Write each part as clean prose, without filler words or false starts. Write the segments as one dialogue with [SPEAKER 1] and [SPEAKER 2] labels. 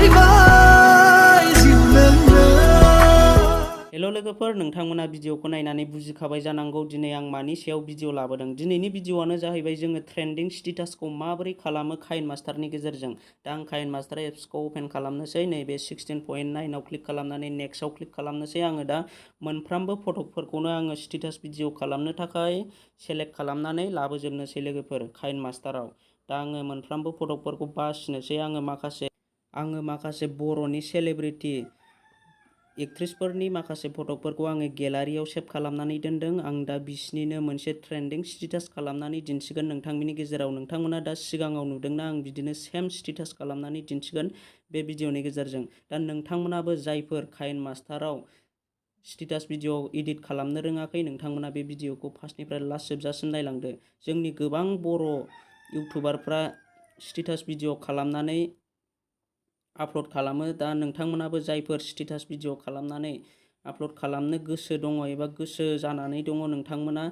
[SPEAKER 1] advise you नोंनो
[SPEAKER 2] हेल' लोगोफोर, नोंथांमोना भिडिअखौ नायनानै बुजिखाबाय जानांगौ दिनै आं मानि सायाव भिडिअ लाबोदों। दिनैनि भिडिअआनो जाहैबाय जोङो ट्रेन्डिं स्टेटासखौ माबोरै खालामो काइनमास्टारनि गेजेरजों। दा आं काइनमास्टार एप्सखौ अपेन खालामनोसै, नैबे 16.9 आव क्लिक खालामनानै नेक्स्टआव क्लिक खालामनोसै। आङो दा मोनफ्रोमबो फटकफोरखौनो आङो स्टेटास भिडिअ खालामनो थाखाय सेलेक्ट खालामनानै लाबोजोबनोसै लोगोफोर काइनमास्टाराव। दा आङो मोनफ्रोमबो फटकफोरखौ बासिनोसै। आङो माखासे बर'नि सेलेब्रिटि एक्ट्रिसफोरनि माखासे फटकफोरखौ आङो गेलारियाव सेभ खालामनानै दोनदों। आं दा बिसिनिनो मोनसे ट्रेन्डिं स्टेटास खालामनानै दिन्थिगोन नोंथांमोननि गेजेराव। नोंथांमोना दा सिगाङाव नुदोंना आं बिदिनो सेम स्टेटास खालामनानै दिन्थिगोन बे भिडिअनि गेजेरजों। दा नोंथांमोनाबो जायफोर काइनमास्टाराव स्टेटास भिडिअ एडिट खालामनो रोङाखै, नोंथांमोना बे भिडिअखौ फार्स्टनिफ्राय लास्ट जोबजासिम नायलांदो। जोंनि गोबां बर' इउटुबारफ्रा स्टेटास भिडिअ खालामनानै आपल'ड खालामो। दा नोंथांमोनाबो जायफोर स्टेटास भिडिअ खालामनानै आपल'ड खालामनो गोसो दङ एबा गोसो जानानै दङ, नोंथांमोना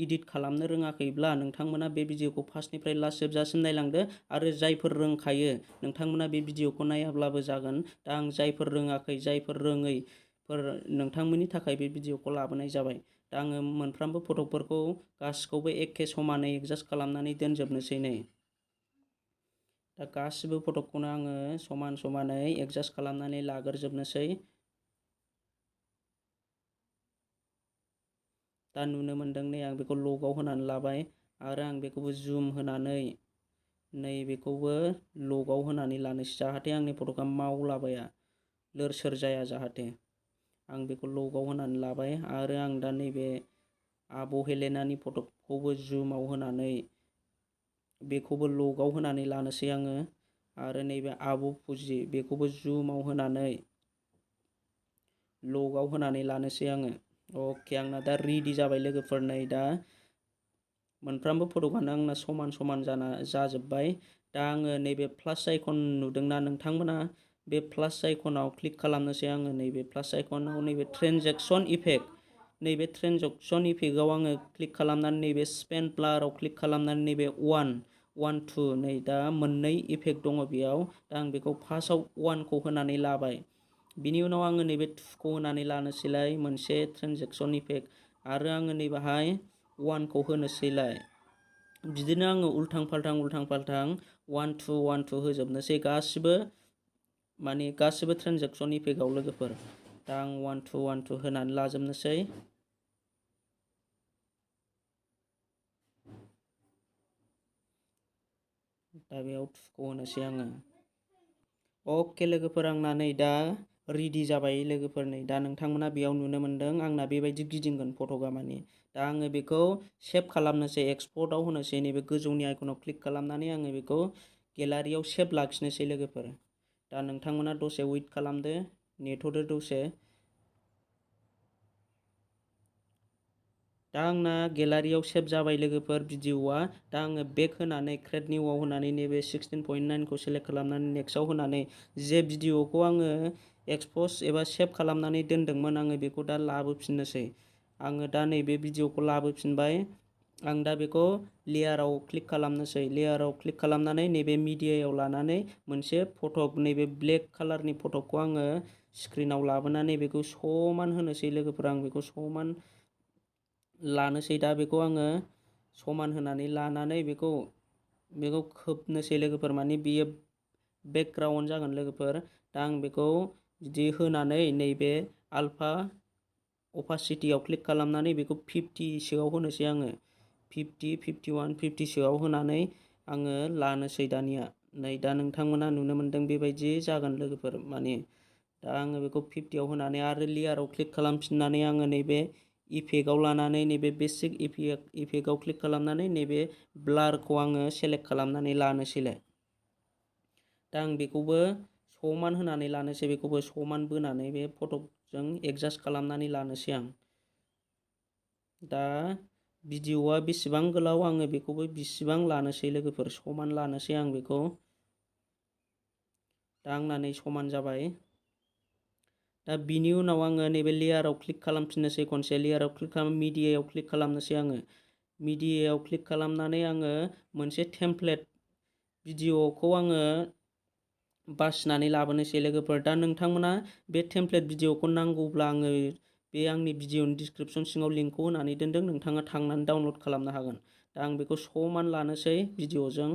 [SPEAKER 2] एडिट खालामनो रोङाखैब्ला नोंथांमोना बे भिडिअखौ फार्स्टनिफ्राय लास्ट जोबजासिम नायलांदो। आरो जायफोर रोंखायो नोंथांमोना बे भिडिअखौ नायाब्लाबो जागोन। दा आं जायफोर रोङाखै, जायफोर रोङैफोर नोंथांमोननि थाखाय बे भिडिअखौ लाबोनाय जाबाय। दा आङो मोनफ्रोमबो फटकफोरखौ गासिखौबो एखे समानै एडजास्ट खालामनानै दोनजोबनोसै। नै दा गासिबो फटकखौनो आङो समानै एडजास्ट खालामनानै लाग्रोजोबनोसै। दा नुनो मोन्दों नै आं बेखौ ल'गआव होनानै लाबाय आरो आं बेखौबो जुम होनानै नैबेखौबो ल'गआव होनानै लानोसै, जाहाथे आंनि फटकआ मावलाबाया, लोर सोर जाया जाहाथे। आं बेखौ ल'गआव होनानै लाबाय आरो आं दा नैबे आब' हेलेनानि फटकखौबो जुमाव होनानै बेखौबो ल'गआव होनानै लानोसै आङो। आरो नैबे आब' फुजि बेखौबो जुमाव होनानै ल'गआव होनानै लानोसै आङो। अके, आंना दा रेडि जाबाय लोगोफोर। नै दा मोनफ्रोमबो फटकआनो आंना समान जाजोब्बाय। दा आङो नैबे प्लास आइकन नुदोंना नोंथांमोना, बे प्लास आइकनाव क्लिक खालामनोसै आङो। नैबे प्लास आइकनाव नैबे ट्रेन्जेकसन इफेक्ट, नैबे ट्रेन्जेकसन इफेक्टआव आङो क्लिक खालामनानै नैबे स्पेन ब्लाराव क्लिक खालामनानै नैबे 1, 2 नै दा मोननै इफेक्ट दङ बेयाव। दा आं बेखौ फार्स्टआव 1खौ होनानै लाबाय। बिनि उनाव आङो नैबे 2खौ होनानै लानोसैलाय, मोनसे ट्रेन्जेकसन इफेक्ट। आरो आङो नैबेहाय 1खौ होनोसैलाय। बिदिनो आङो उल्थां फाल्थां 1 2 होजोबनोसै गासिबो ट्रेन्जेकसन इफेक्टआव लोगोफोर। दा आं 1 2 होनानै लाजोबनोसै। दा बेयाव 2खौ होनोसै आङो। अके लोगोफोर, आंना नै दा रेडि जाबाय लोगोफोर। नै दा नोंथांमोना बेयाव नुनो मोन्दों आंना बेबायदि गिदिंगोन फटकआ माने। दा आङो बेखौ सेभ खालामनोसै, एक्सपर्टआव होनोसै। नैबे गोजौनि आइकनाव क्लिक खालामनानै आङो बेखौ गेलारियाव सेभ लाखिनोसै लोगोफोर। दा नोंथांमोना दसे वेट खालामदो, नेथ'दो दसे। दा आंना गेलारियाव सेभ जाबाय लोगोफोर भिडिअआ। दा आङो बेक होनानै क्रिएट निउआव होनानै नैबे 16.9खौ सेलेक्ट खालामनानै नेक्स्टआव होनानै जे भिडिअखौ आङो एक्सप'ज एबा सेभ खालामनानै दोनदोंमोन, आङो बेखौ दा लाबोफिननोसै। आङो दा नैबे भिडिअखौ लाबोफिनबाय। आं दा बेखौ लेयाराव क्लिक खालामनोसै। लेयाराव क्लिक खालामनानै नैबे मिडियायाव लानानै मोनसे फटक, नैबे ब्लेक कालारनि फटकखौ आङो स्क्रिनाव लाबोनानै बेखौ समान होनोसै लोगोफोर। आं बेखौ समान लानोसै। दा बेखौ आङो समान होनानै लानानै बेखौ खोबनोसै लोगोफोर, माने बियो बेकग्राउन्ड जागोन लोगोफोर। दा आं बेखौ बिदि होनानै नैबे आल्फा अपासिटियाव क्लिक खालामनानै बेखौ 50सोआव होनोसै आङो। 50, 51, 50सोआव होनानै आङो लानोसै दानिया। नै दा नोंथांमोना नुनो मोन्दों बेबायदि जागोन लोगोफोर माने। दा आङो बेखौ 50आव होनानै आरो लेयाराव क्लिक खालामफिननानै आङो नैबे इफेक्टआव लानानै नैबे बेसिक इफेक्टआव क्लिक खालामनानै नैबे ब्लारखौ आङो सेलेक्ट खालामनानै लानोसैलाय। दा आं बेखौबो समान होनानै लानोसै, बेखौबो समान बोनानै बे फटकजों एडजास्ट खालामनानै लानोसै आं। दा भिडिअआ बेसेबां गोलाव आङो बेखौबो बिसिबां लानोसै लोगोफोर, समान लानोसै आं बेखौ। दा आंना नै समान जाबाय। दा बिनि उनाव आङो नैबे लेयाराव क्लिक खालामफिननोसै खनसे। लेयाराव क्लिक खालाम, मिडियायाव क्लिक खालामनोसै आङो। मिडियायाव क्लिक खालामनानै आङो मोनसे टेमप्लेट भिडिअखौ आङो बासिनानै लाबोनोसै लोगोफोर। दा नोंथांमोना बे टेमप्लेट भिडिअखौ नांगौब्ला आङो बे आंनि भिडिअनि डिसक्रिपसन सिङाव लिंकखौ होनानै दोनदों, नोंथाङा थांनानै डाउनलड खालामनो हागोन। दा आं बेखौ समान लानोसै भिडिअजों।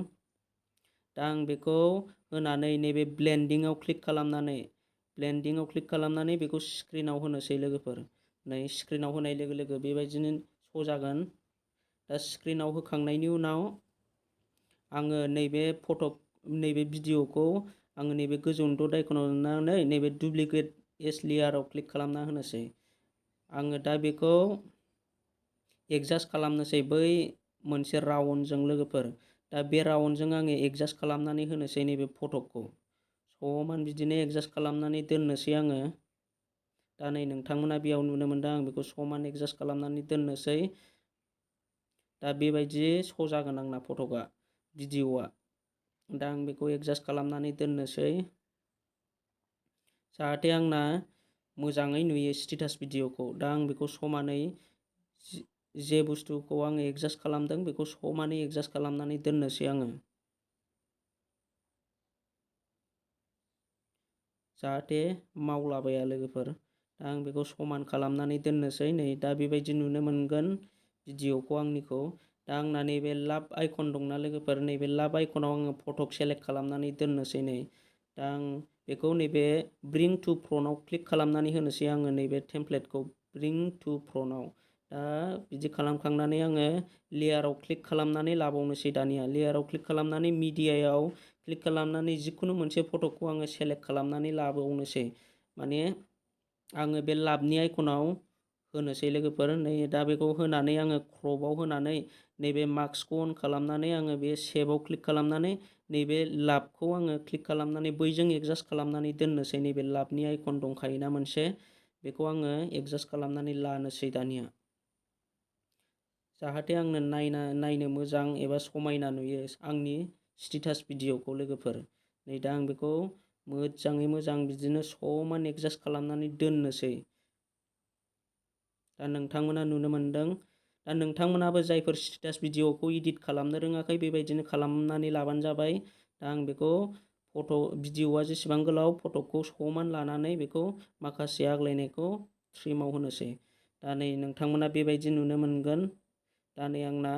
[SPEAKER 2] दा आं बेखौ होनानै नैबे ब्लेन्डिंआव क्लिक खालामनानै बेखौ स्क्रिनाव होनोसै लोगोफोर। नै स्क्रिनाव होनाय लोगो लोगो बेबायदिनो श' जागोन। दा स्क्रिनाव होखांनायनि उनाव आङो नैबे नैबे भिडिअखौ आङो नैबे गोजौनि दट आइकनाव नुनानै नैबे डुप्लिकेट एज लेयाराव क्लिक खालामना होनोसै। आङो दा बेखौ एडजास्ट खालामनोसै बै मोनसे राउन्डजों लोगोफोर। दा बे राउन्डजों आङो एडजास्ट खालामनानै होनोसै नैबे फटकखौ समान बिदिनो एडजास्ट खालामनानै दोननोसै आङो। दा नै नोंथांमोना बेयाव नुनो मोनदों आं बेखौ समान एडजास्ट खालामनानै दोननोसै। दा बेबायदि श' जागोन आंना फटकआ, भिडिअआ। दा आं बेखौ एडजास्ट खालामनानै दोननोसै जाहाथे आंना मोजाङै नुयो स्टेटास भिडिअखौ। दा आं बेखौ समानै जे बुस्थुखौ आङो एडजास्ट खालामदों बेखौ समानै एडजास्ट खालामनानै दोननोसै आङो, जाहाथे मावलाबाया लोगोफोर। दा आं बेखौ समान खालामनानै दोननोसै। नै दा बेबायदि नुनो मोनगोन भिडिअखौ आंनिखौ। दा आंना नैबे लाभ आइकन दंना लोगोफोर, नैबे लाभ आइकनाव आङो फटक सेलेक्ट खालामनानै दोननोसै। नै दा आं बेखौ नैबे ब्रिं टु फ्रन्टआव क्लिक खालामनानै होनोसै आङो नैबे टेमप्लेटखौ ब्रिं टु फ्रन्टआव। दा बिदि खालामखांनानै आङो लेयाराव क्लिक खालामनानै लाबावनोसै। दानिया लेयाराव क्लिक खालामनानै मिडियायाव क्लिक खालामनानै जिखुनु मोनसे फटकखौ आङो सेलेक्ट खालामनानै लाबावनोसै। माने आङो बे लाभनि आइकनाव होनोसै लोगोफोर। नै दा बेखौ होनानै आङो क्रपआव होनानै नैबे मार्क्सखौ अन खालामनानै आङो बे सेभआव क्लिक खालामनानै नैबे लाभखौ आङो क्लिक खालामनानै बैजों एडजास्ट खालामनानै दोननोसै। नैबे लाभनि आइकन दंखायोना मोनसे, बेखौ आङो एडजास्ट खालामनानै लानोसै दानिया, जाहाथे आंनो नायनो मोजां एबा समायना नुयो आंनि स्टेटास भिडिअखौ लोगोफोर। नै दा आं बेखौ मोजाङै मोजां बिदिनो समान एडजास्ट खालामनानै दोननोसै। दा नोंथांमोना नुनो मोनदों। दा नोंथांमोनाबो जायफोर स्टेटास भिडिअखौ इडिट खालामनो रोङाखै बेबायदिनो खालामनानै लाबानो जाबाय। दा आं बेखौ भिडिअआ जेसेबां गोलाव फटकखौ समान लानानै बेखौ माखासे आग्लायनायखौ ट्रिमाव होनोसै। दा नै नोंथांमोना बेबायदि नुनो मोनगोन। दा नै आंना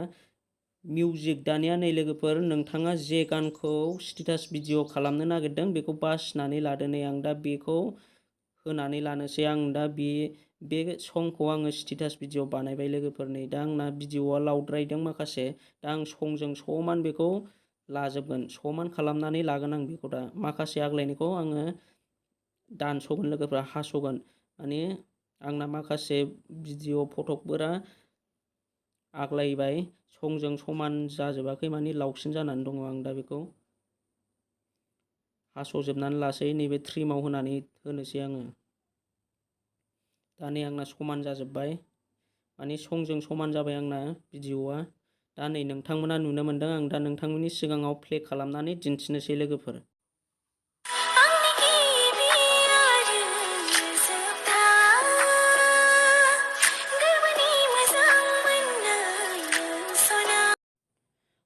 [SPEAKER 2] मिउजिक, दानिया नै लोगोफोर नोंथाङा जे गानखौ स्टेटास भिडिअ खालामनो नागिरदों बेखौ बासिनानै लादो। नै आं दा बेखौ होनानै लानोसै। आं दा बे संखौ आङो स्टेटास भिडिअ बानायबाय लोगोफोर। नै दा आंना भिडिअआ लावद्रायदों माखासे, दा आं संजों समान बेखौ लाजोबगोन, समान खालामनानै लागोन आं बेखौ। दा माखासे आग्लायनायखौ आङो दानस'गोन लोगोफोर, हास'गोन। माने आंना माखासे भिडिअ फटकफोरा आग्लायबाय, संजों समान जाजोबाखै, माने लावसिन जानानै दङ। आं दा बेखौ हास'जोबनानै लासै, नैबे ट्रिमाव होनानै होनोसै आङो। दा नै आंना समान जाजोब्बाय, माने संजों समान जाबाय आंना भिडिअआ। दा नै नोंथांमोना नुनो मोनदों। आं दा नोंथांमोननि सिगाङाव प्ले खालामनानै दिन्थिनोसै लोगोफोर।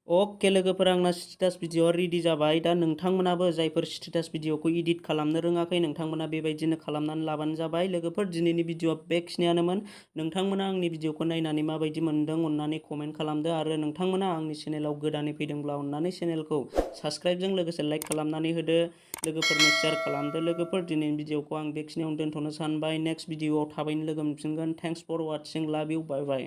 [SPEAKER 2] अके लोगोफोर, आंना स्टेटास भिडिअआ रेडि जाबाय। दा नोंथांमोनाबो जायफोर स्टेटास भिडिअखौ इडिट खालामनो रोङाखै नोंथांमोना बेबायदिनो खालामनानै लाबानो जाबाय लोगोफोर। दिनैनि भिडिअआ बेखिनियानोमोन। नोंथांमोना आंनि भिडिअखौ नायनानै माबायदि मोनदों अन्नानै कमेन्ट खालामदो, आरो नोंथांमोना आंनि चेनेलाव गोदानै फैदोंब्ला अन्नानै चेनेलखौ साबस्क्राइबजों लोगोसे लाइक खालामनानै होदो, लोगोफोरनो शेयार खालामदो। लोगोफोर दिनैनि भिडिअखौ आं बेखिनियावनो दोनथ'नो सानबाय। नेक्स्ट भिडिअआव थाबैनो लोगो मोनफिनगोन। थेंक्स फर वाचिं, लाभ इउ, बाय बाय।